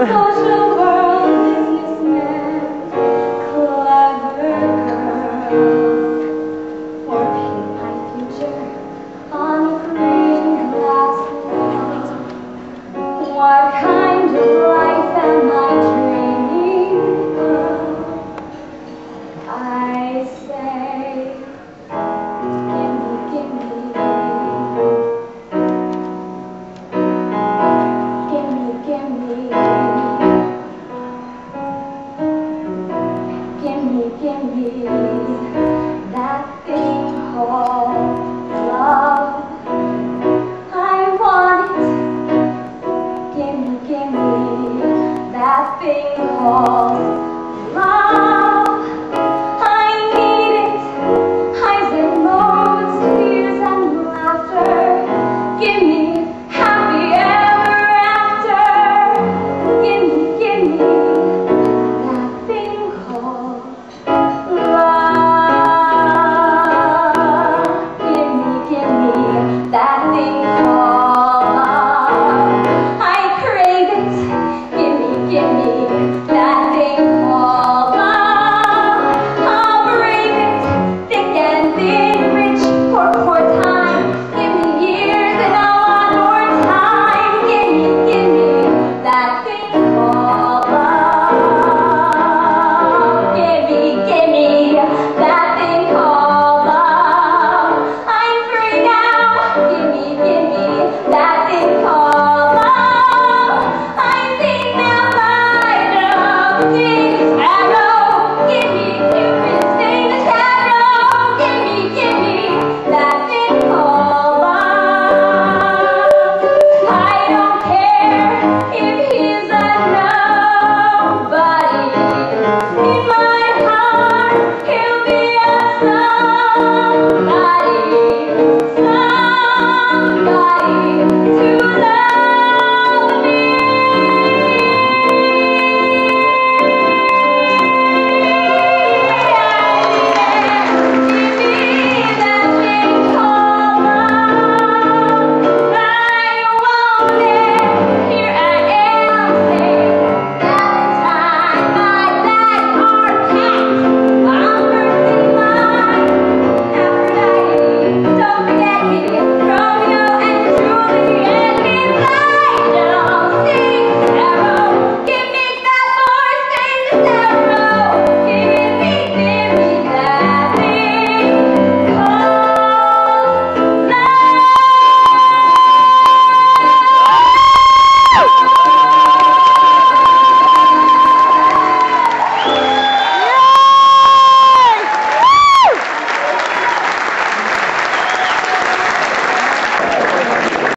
social world, businessman, clever girl. Or paint my future on a green glass wall. What kind of life am I dreaming of? I say, gimme, gimme, gimme, gimme, gimme, gimme that thing called love. I want it. Gimme, gimme that thing called love. I need it. Highs and lows, tears and laughter. Gimme happy ever after. Gimme, gimme that thing called love. Gimme, gimme that thing called